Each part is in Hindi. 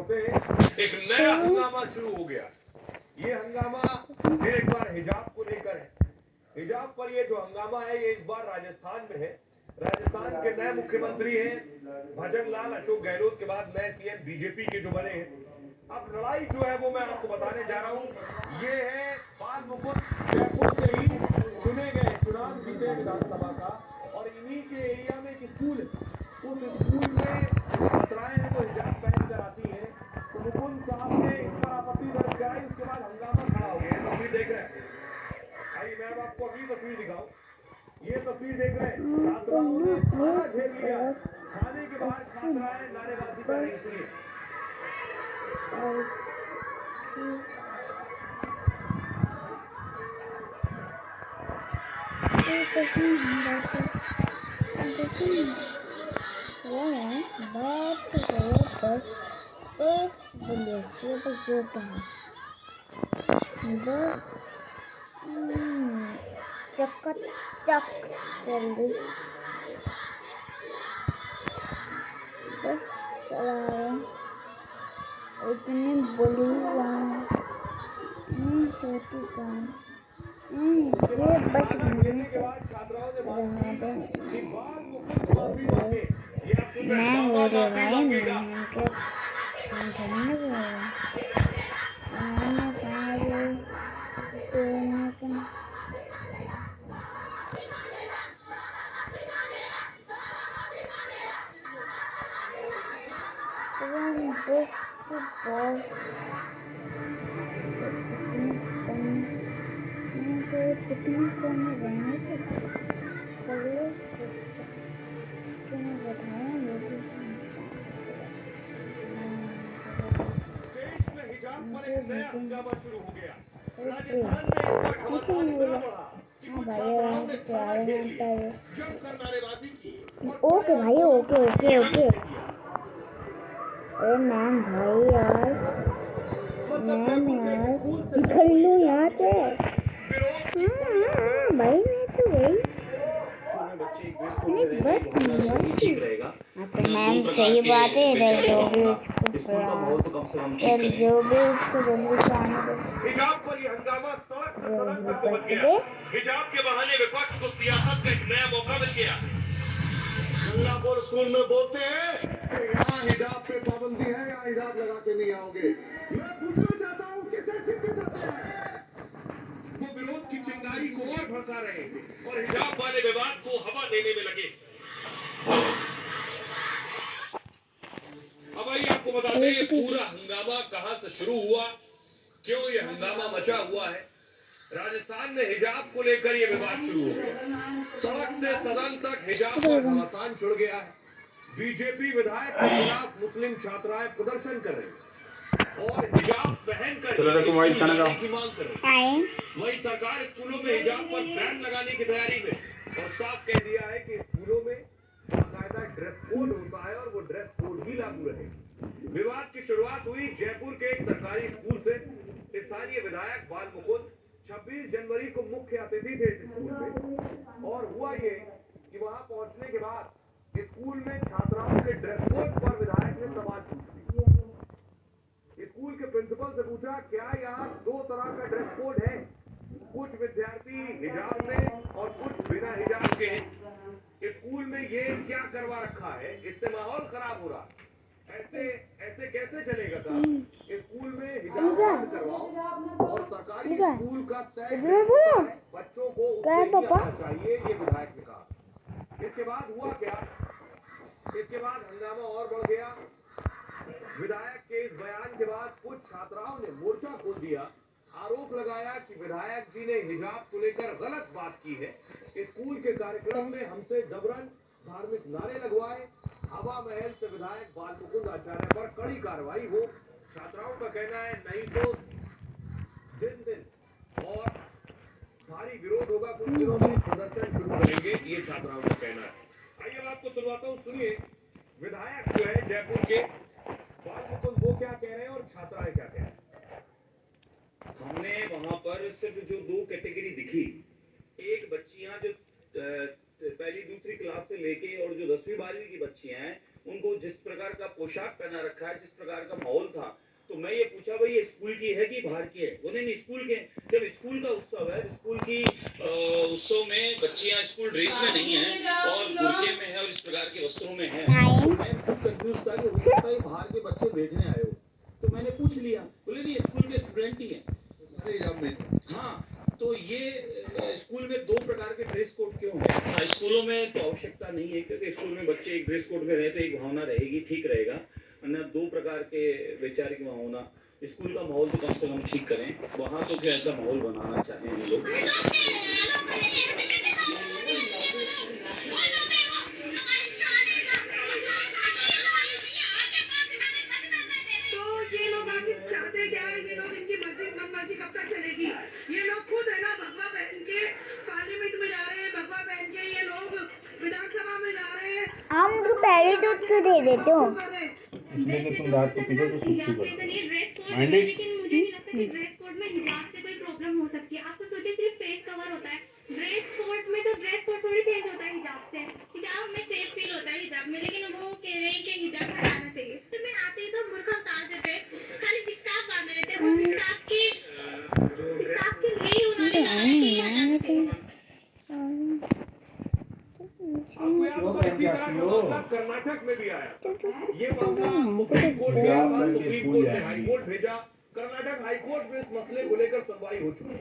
होते एक नया हंगामा शुरू हो गया। ये हंगामा फिर एक बार हिजाब को लेकर है। हिजाब पर ये जो हंगामा है ये इस बार राजस्थान में है। राजस्थान के नए मुख्यमंत्री हैं भजन लाल अशोक गहलोत के बाद नए सीएम बीजेपी के जो बने हैं। अब लड़ाई जो है वो मैं आपको बताने जा रहा हूँ। ये है बाल मुकुंद जयपुर से ही चुने गए, चुनाव जीते विधानसभा का, और इन्हीं के एरिया में एक स्कूल है। उस स्कूल में जो छात्राएं हैं वो हिजाब पहन कर आती हैं। तो मुकुंद साहब ने इस पर आपत्ति दर्ज कराई, उसके बाद हंगामा खड़ा हो गया। तस्वीर देख रहे हैं, आइए मैं अब आपको अगली तस्वीर दिखाऊं। ये तस्वीर देख रहे हैं, छात्राओं ने थाना घेर लिया। थाने के बाहर छात्राएं नारेबाजी कर रही। सुनिए। चक चक जल्दी बस चला इतनी बोली छोटी काम ये बस मैं हो रहे भाई नया हंगामा शुरू हो गया। राजस्थान में इस पर घमासान इतना बढ़ा कि कुछ छात्राओं ने थाना घेर लिया, जमकर नारेबाजी की। ओके भाई ओके ओके ओके अरे मैम भाई यार मैम यार निकल लो यहाँ से। भाई मैं तो वही मैम सही बात है। इधर जो भी उसको जल्दी से आने दो। हिजाब पर ये हंगामा सड़क से सड़क तक पहुंच गया। हिजाब के बहाने विपक्ष को सियासत का एक नया मौका मिल गया। गंगापुर स्कूल में बोलते हैं कि यहाँ हिजाब पे पाबंदी है, यहाँ हिजाब लगा के नहीं आओगे। मैं पूछना चाहता हूँ किसे चिंतित करते हैं। वो विरोध की चिंगारी को और भड़का रहे हैं और हिजाब वाले विवाद को हवा देने में लगे। अब आइए आपको बता दें ये पूरा हंगामा कहां से शुरू हुआ, क्यों ये हंगामा मचा हुआ है। राजस्थान में हिजाब को लेकर ये विवाद शुरू हो गया। सड़क से सदन तक हिजाब का घमासान छिड़ गया है। बीजेपी विधायक के खिलाफ मुस्लिम छात्राएं प्रदर्शन कर रही हैं और हिजाब पहन कर की मांग कर रही है। वही सरकार स्कूलों में हिजाब पर बैन लगाने की तैयारी में और साफ कह दिया है कि स्कूलों में बाकायदा ड्रेस कोड होता है और वो ड्रेस कोड ही लागू रहेगा। विवाद की शुरुआत हुई जयपुर के एक सरकारी स्कूल से। स्थानीय विधायक बाल मुकुंद 26 जनवरी को मुख्य अतिथि थे इस स्कूल में, और हुआ ये कि वहां पहुंचने के बाद स्कूल में छात्राओं के ड्रेस कोड पर विधायक ने सवाल पूछ लिया। स्कूल के प्रिंसिपल से पूछा, क्या यहाँ 2 तरह का ड्रेस कोड है? कुछ विद्यार्थी हिजाब में और कुछ बिना हिजाब के हैं। स्कूल में ये क्या करवा रखा है? इससे माहौल खराब हो रहा। ऐसे ऐसे कैसे चलेगा साहब? स्कूल में हिजाब बंद करवाओ और सरकारी स्कूल का तय है बच्चों को उससे आना चाहिए, ये विधायक ने कहा। इसके बाद हुआ क्या? इसके बाद हंगामा और बढ़ गया। विधायक के इस बयान के बाद कुछ छात्राओं ने मोर्चा खोल दिया। आरोप लगाया कि विधायक जी ने हिजाब को लेकर गलत बात की है। स्कूल के कार्यक्रम में हमसे जबरन धार्मिक नारे लगवाए। हवा महल से विधायक बाल मुकुंद आचार्य पर कड़ी कार्रवाई हो। छात्राओं का कहना है नहीं तो दिन दिन और भारी विरोध होगा, कुछ दिनों में प्रदर्शन शुरू करेंगे, ये छात्राओं का कहना है। आइए मैं आपको सुनवाता हूँ, सुनिए विधायक जो है जयपुर के बाल मुकुंद वो क्या कह रहे हैं और छात्राएं क्या कह रहे हैं। हमने वहां पर सिर्फ जो 2 कैटेगरी दिखी, एक बच्चियां जो पहली दूसरी क्लास से लेके और जो 10वीं 12वीं की बच्चियां हैं उनको जिस प्रकार का पोशाक पहना रखा है, जिस प्रकार का माहौल था, तो मैं ये पूछा भाई ये स्कूल की है कि बाहर की है? वो नहीं स्कूल के। जब स्कूल का उत्सव है, स्कूल की उत्सव में बच्चियां स्कूल ड्रेस में नहीं है और बुर्के में है और इस प्रकार के वस्त्रों में है, तो मैं खुद कंफ्यूज था कि हो सकता है बाहर के बच्चे भेजने आए हो। तो मैंने पूछ लिया, बोले नहीं स्कूल के स्टूडेंट ही है। हाँ, तो ये स्कूल में दो प्रकार के ड्रेस कोड क्यों है? हाँ, स्कूलों में तो आवश्यकता नहीं है, क्योंकि स्कूल में बच्चे एक ड्रेस कोड में रहे तो एक भावना रहेगी, ठीक रहेगा। वरना दो प्रकार के वैचारिक भावना, स्कूल का माहौल तो कम से कम ठीक करें। वहाँ तो क्या ऐसा माहौल बनाना चाहें हम लोग? ये लोग आखिर चाहते क्या है? ये लोग इनकी मनमर्जी कब तक चलेगी? ये लोग खुद है ना भगवा पहन के पार्लियामेंट में जा रहे हैं, भगवा पहन के ये लोग विधानसभा में जा रहे हैं। हम तो पहले तो उसको दे देते हो। इसलिए कि तुम रात को पीछे तो सुस्ती करो। लेकिन मुझे नहीं लगता कि ड्रेस कोड में हिजाब से कोई प्रॉब्लम हो सकती है। आपको सोचिए सिर्फ फेस कवर होता है, ड्रेस कोड में तो ड्रेस कोड थोड़ी चेंज होता है हिजाब से। हिजाब में सेफ फील होता है हिजाब में, लेकिन वो कह रहे हैं कि हिजाब हटाना चाहिए। फिर मैं आते ही तो बुर्का उतार देते, खाली दिक्कत बांध देते। वो दिक्कत के लिए उन्होंने कहा कि ये हटाना चाहिए। आपको याद होगा इसी तरह का मामला कर्नाटक में भी आया। ये मामला सुप्रीम कोर्ट गया, सुप्रीम कोर्ट ने हाई कोर्ट भेजा। कर्नाटक हाई कोर्ट में इस मसले को लेकर सुनवाई हो चुकी है।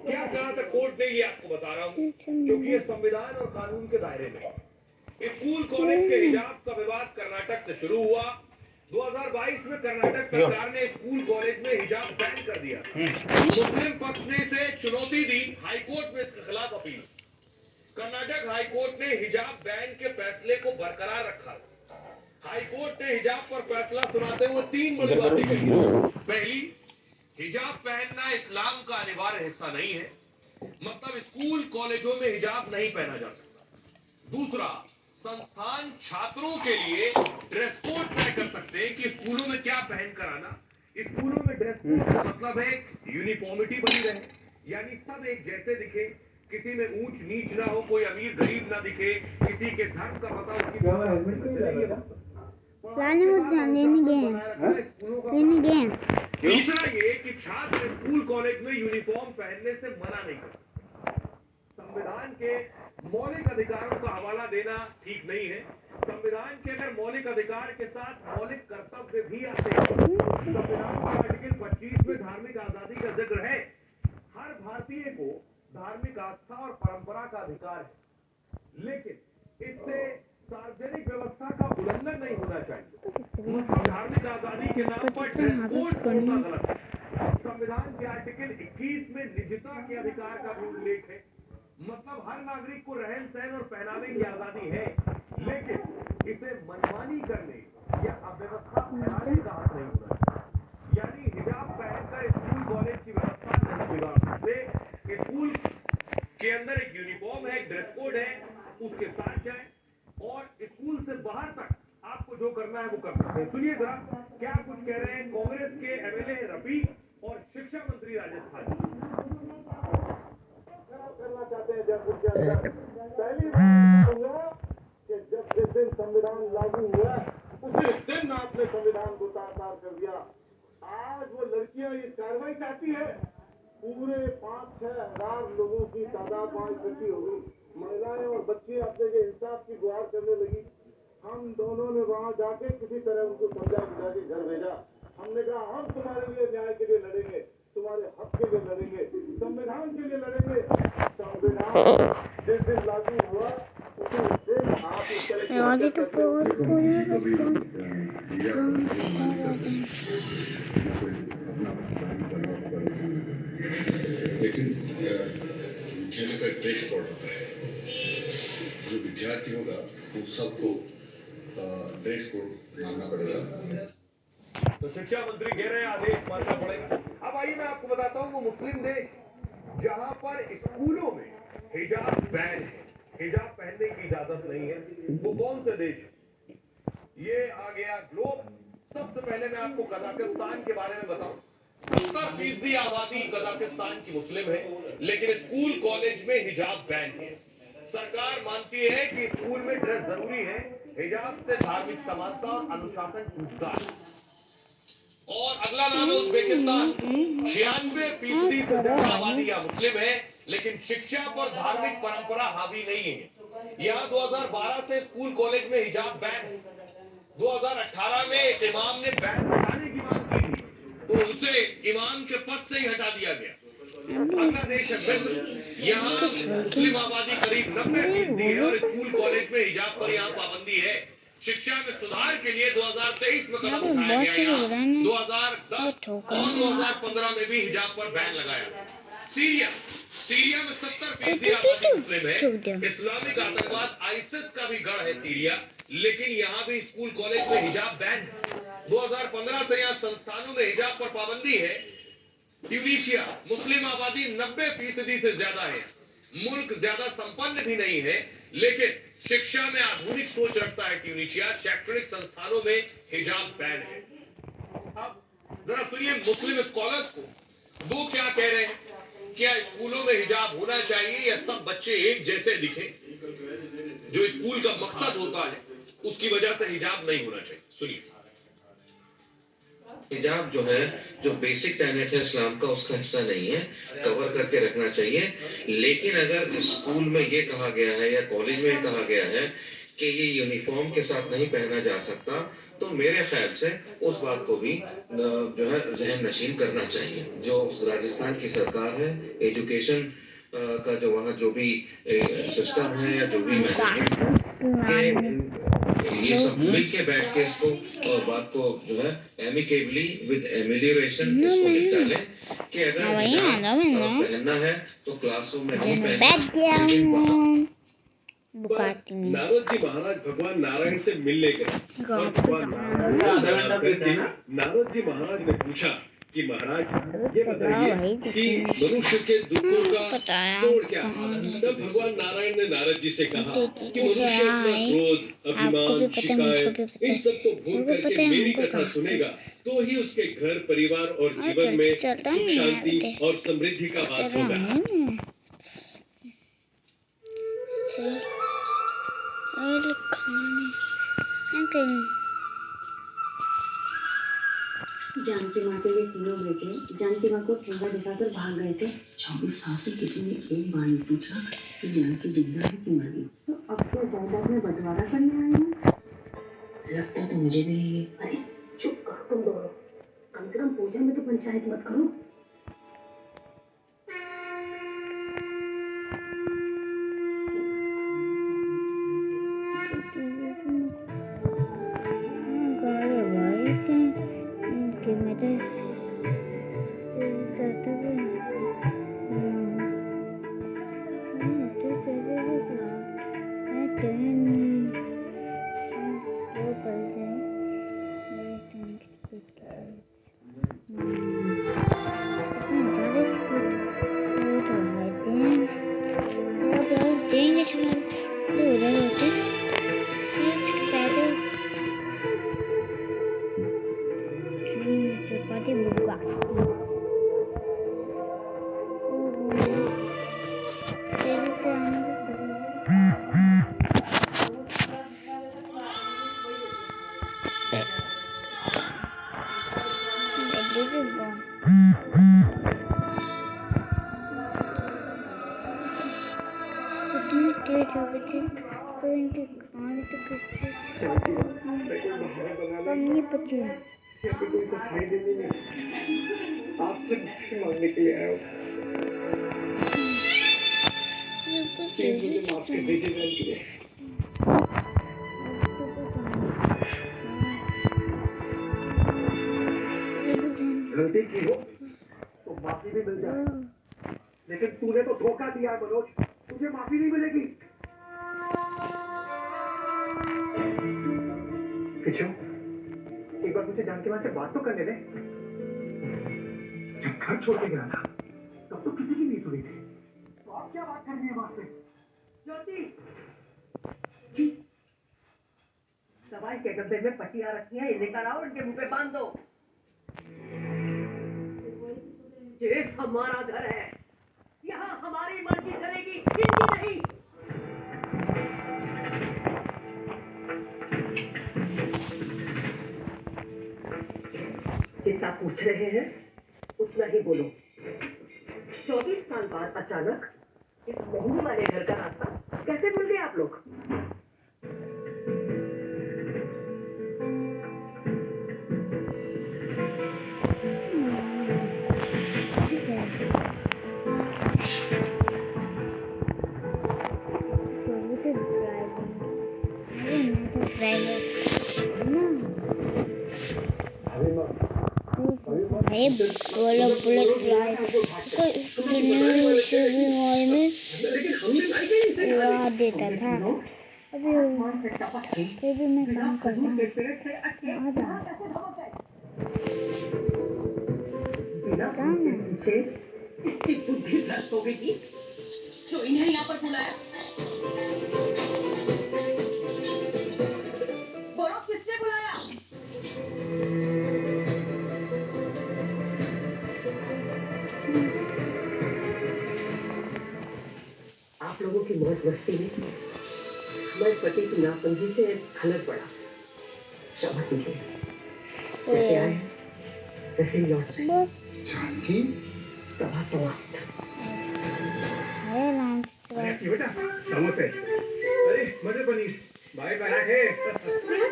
क्या कहा था कोर्ट ने, ये आपको बता रहा हूँ, क्योंकि ये संविधान और कानून के दायरे में। स्कूल कॉलेज के हिजाब का विवाद कर्नाटक से शुरू हुआ। 2022 में कर्नाटक सरकार ने स्कूल कॉलेज में हिजाब बैन कर दिया। मुस्लिम पक्ष ने इसे चुनौती दी, हाईकोर्ट में इसके खिलाफ अपील। कर्नाटक हाईकोर्ट ने हिजाब बैन के फैसले को बरकरार रखा। हाईकोर्ट ने हिजाब पर फैसला सुनाते हुए 3 बड़ी बातें कही। पहली, हिजाब पहनना इस्लाम का अनिवार्य हिस्सा नहीं है, मतलब स्कूल कॉलेजों में हिजाब नहीं पहना जा सकता। दूसरा, संस्थान छात्रों के लिए ड्रेस कोड तय कर सकते हैं कि स्कूलों में क्या पहन कर आना। स्कूलों में ड्रेस कोड का मतलब है यूनिफॉर्मिटी बनी रहे, यानी सब एक जैसे दिखे, किसी में ऊंच नीच ना हो, कोई अमीर गरीब ना दिखे, किसी के धर्म का पता उसकी तीसरा ये कि छात्र स्कूल कॉलेज में यूनिफॉर्म पहनने से मना नहीं कर। संविधान के मौलिक अधिकारों का हवाला देना ठीक नहीं है। संविधान के अगर मौलिक अधिकार के साथ मौलिक कर्तव्य भी आते हैं। संविधान के आर्टिकल 25 में धार्मिक आजादी का जिक्र है। हर भारतीय को धार्मिक आस्था और परंपरा का अधिकार है, लेकिन इससे सार्वजनिक व्यवस्था का उल्लंघन नहीं होना चाहिए। मतलब धार्मिक आजादी के नाम पर ड्रेस कोड तोड़ना गलत है। संविधान के आर्टिकल 21 में निजता के अधिकार का भी उल्लेख है। मतलब हर नागरिक को रहन सहन और पहनावे की आजादी है, लेकिन इसे मनमानी करने या अव्यवस्था फैलाने का हक नहीं होना चाहिए। यानी हिजाब पहनकर स्कूल कॉलेज की व्यवस्था नहीं बिगाड़ सकते। स्कूल के अंदर एक यूनिफॉर्म है, एक ड्रेस कोड है, उसके साथ जाए और स्कूल से बाहर तक आपको जो करना है वो कर सकते हैं। सुनिए जरा क्या कुछ कह रहे हैं कांग्रेस के एमएलए रफी और शिक्षा मंत्री राजस्थान। करना चाहते हैं जयपुर के अंदर। पहली बात कि जब जिस दिन संविधान लागू हुआ उसी दिन आपने संविधान को तार-तार कर दिया। आज वो लड़कियां ये कार्रवाई चाहती है। पूरे 5-6 हजार लोगों की तादाद वहां इकट्ठी हो गई। महिलाएं और बच्चे अपने के इंसाफ की गुहार करने लगी। हम दोनों ने वहां जाके किसी तरह उनको समझा बुझा के घर भेजा। हमने कहा हम तुम्हारे लिए न्याय के लिए लड़ेंगे, तुम्हारे हक के लिए लड़ेंगे, संविधान के लिए लड़ेंगे। संविधान जिस दिन लागू हुआ उसी दिन आप इस तरह लेकिन खेल का ड्रेस कोड होता है, जो विद्यार्थी होगा उन सबको ड्रेस कोड मानना पड़ेगा। तो शिक्षा मंत्री कह रहे हैं आदेश मानना पड़ेगा। अब आइए मैं आपको बताता हूँ वो मुस्लिम देश जहां पर स्कूलों में हिजाब बैन है, हिजाब पहनने की इजाजत नहीं है, वो कौन से देश? ये आ गया ग्लोब। सबसे पहले मैं आपको कजाकिस्तान के बारे में बताऊं। 70% आबादी कजाकिस्तान की मुस्लिम है, लेकिन स्कूल कॉलेज में हिजाब बैन है। सरकार मानती है कि स्कूल में ड्रेस जरूरी है, हिजाब से धार्मिक समानता और अनुशासन टूटता है। और अगला नाम है उज्बेकिस्तान। 96% से ज्यादा आबादी या मुस्लिम है, लेकिन शिक्षा पर धार्मिक परंपरा हावी नहीं है। यहाँ 2012 से स्कूल कॉलेज में हिजाब बैन है। 2018 में एक इमाम ने बैन हटाने की मांग की थी, तो उसे इमाम के पद से ही हटा दिया गया। अगला देश है मिस्र। यहाँ मुस्लिम आबादी करीब 90% है और स्कूल कॉलेज में हिजाब पर यहाँ पाबंदी है। शिक्षा में सुधार के लिए 2023 में कदम उठाया गया। 2010 और 2015 में भी हिजाब पर बैन लगाया। सीरिया में 70% आबादी मुस्लिम है। इस्लामिक आतंकवाद आईसिस का भी गढ़ है सीरिया, लेकिन यहाँ भी स्कूल कॉलेज में हिजाब बैन है। 2015 से यहाँ संस्थानों में हिजाब पर पाबंदी है। ट्यूनीशिया, मुस्लिम आबादी 90% से ज्यादा है। मुल्क ज्यादा संपन्न भी नहीं है, लेकिन शिक्षा में आधुनिक सोच रखता है ट्यूनीशिया। शैक्षणिक संस्थानों में हिजाब बैन है। अब जरा सुनिए मुस्लिम स्कॉलर्स को, वो क्या कह रहे हैं। क्या स्कूलों में हिजाब होना चाहिए या सब बच्चे एक जैसे दिखें? जो स्कूल का मकसद होता है उसकी वजह से हिजाब नहीं होना चाहिए। सुनिए। हिजाब जो है, जो बेसिक टेनेट है इस्लाम का, उसका हिस्सा नहीं है, कवर करके रखना चाहिए। लेकिन अगर स्कूल में ये कहा गया है या कॉलेज में कहा गया है कि ये यूनिफॉर्म के साथ नहीं पहना जा सकता, तो मेरे ख्याल से उस बात को भी जो है जहन नशीन करना चाहिए। जो राजस्थान की सरकार है, एजुकेशन का जो वहाँ जो भी सिस्टम है या जो भी ये सब मिल के बैठ के इसको बात को जो है एमिकेबली विद एमिलियरेशन इसको निपटा लें कि अगर हिजाब पहनना है तो क्लासरूम में नहीं पहनना। नारद जी महाराज भगवान नारायण से मिलने गए और भगवान नारद जी महाराज ने पूछा कि महाराज ये बताइए कि मनुष्य के दुखों का तोड़ क्या है। तब भगवान नारायण ने नारद जी से कहा कि मनुष्य अपना क्रोध, अभिमान, शिकायत इन सब को भूल करके मेरी कथा सुनेगा तो ही उसके घर, परिवार और जीवन में सुख शांति और समृद्धि का वास होगा। जानकी माँ के ये तीनों बेटे जानकी माँ को ठेंगा दिखाकर भाग गए थे। 24 साल से किसी ने एक बार नहीं पूछा कि जानकी जिंदा है कि मर गई। तो अब तो जायदाद में बंटवारा करने आई हूँ। लगता तो मुझे भी। अरे चुप करो तुम दोनों, कम से कम पूजा में तो पंचायत मत करो। आपसे माफी मांगने के लिए आया हूँ। मुझे माफ कर दीजिए बहन के लिए। गलती की हो तो माफी भी मिल जाए, लेकिन तूने तो धोखा दिया है मनोज, तुझे माफी नहीं मिलेगी। किशो, एक बार मुझे जानकी माँ से बात तो करने दे। जब घर छोड़ के गया था तब तो किसी की नहीं सुनी थी, तो आप क्या बात करनी है माँ से? ज्योति जी, दवाई के डब्बे में पट्टियां रखी हैं, इन्हें कराओ, इनके मुंह पे बांध दो। ये हमारा घर है, यहाँ हमारी मर्जी चलेगी, इनकी नहीं। जैसा पूछ रहे हैं उतना ही बोलो। 24 साल बाद अचानक इस महंगे वाले घर का रास्ता कैसे भूल गए आप लोग? बोलो बुलेट ड्राइव में उड़ा देता था। अभी फिर भी मैं काम करता हूँ। इतनी बुद्धि भ्रष्ट हो गई थी जो इन्हें यहाँ पर बुलाया। बोलो किसने बुलाया? आप लोगों की मौज मस्ती में हमारे पति की नासमझी से खलल पड़ा। क्षमा कीजिए। जैसे आए वैसे ही लौट जाए। जानकी बेटा समोसे, अरे मटर पनीर, भाई पराठे।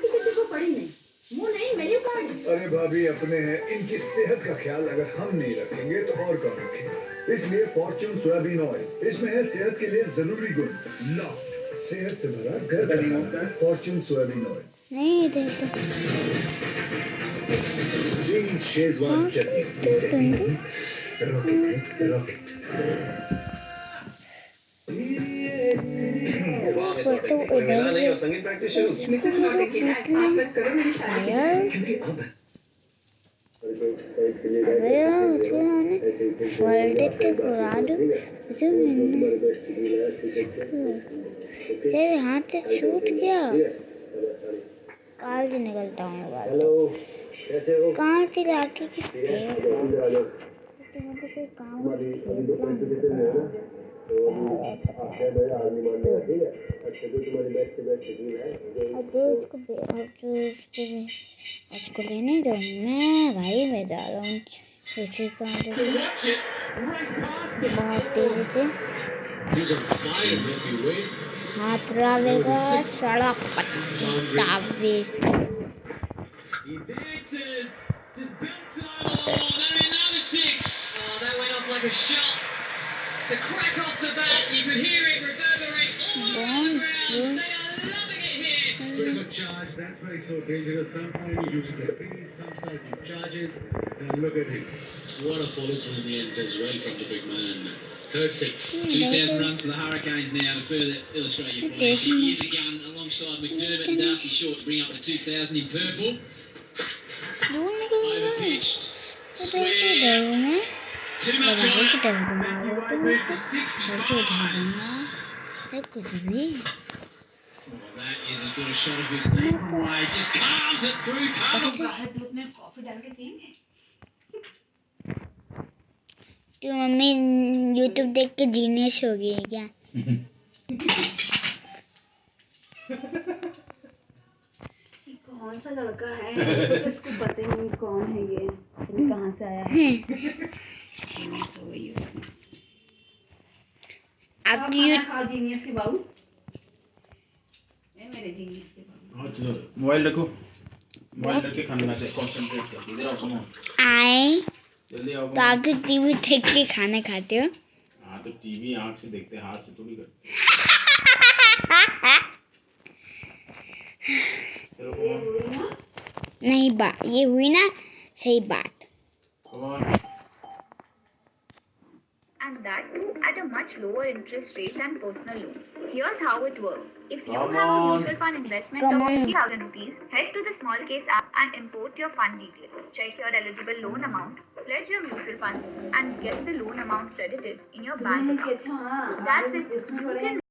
किसी को पड़ी नहीं, मुंह नहीं मेन्यू कार्ड। अरे भाभी अपने हैं, इनकी सेहत का ख्याल अगर हम नहीं रखेंगे तो और कौन रखेगा। इसलिए फॉर्च्यून सोयाबीन ऑयल, इसमें है सेहत के लिए जरूरी गुण। लो, सेहत से भरा घर का होता है फॉर्च्यून सोयाबीन ऑयल। नहीं देता। शेजवान चटनी, रॉकेट। फोटो उधर संगीत प्रैक्टिस वर्ल्ड के बाद जो मैंने फिर हाथ से छूट गया। काल से निकलता हूँ कहाँ से जाके कोई काम उसको लेने दो। मैं भाई मैं जा रहा हूँ उसी काम बहुत तेजी से हाथ डालेगा सड़क पत्तावे। The crack off the bat, you could hear it reverberate all around the ground. They are loving it here. Bit of a charge, that's why he's so dangerous. Sometimes he uses the pace, sometimes he charges. And look at him. What a follow through in the end as well from the big man. Third six. 2,000 runs for the Hurricanes now to further illustrate your point. Here's a gun alongside McDermott and Darcy Short to bring up the 2,000 in purple. Overpitched. Square. Too much on it. Right move to 65. कुछ भी Well, that is as good a shot as we've seen from Wade. Just palms it through. Palms में कॉफी डाल के देंगे। तो मम्मी YouTube देख के जीनियस हो गई है क्या? कौन सा लड़का है इसको पता ही नहीं कौन है ये कहाँ से आया है। अब जीनियस के बाबू मेरे जीनियस के बाबू मोबाइल रखो, मोबाइल रख के खाना खाते कंसंट्रेट कर। इधर आओ, सुनो आए जल्दी आओ। तो आप तो टीवी देख के खाना खाते हो। हाँ तो टीवी आँख से देखते, हाथ से थोड़ी करते। नहीं बात ये हुई ना सही बात। And that too at a much lower interest rate than personal loans. Here's how it works. If you have a mutual fund investment of 50,000 rupees, head to the Small Case app and import your fund details. Check your eligible loan amount, pledge your mutual fund, and get the loan amount credited in your bank account. That's it. You can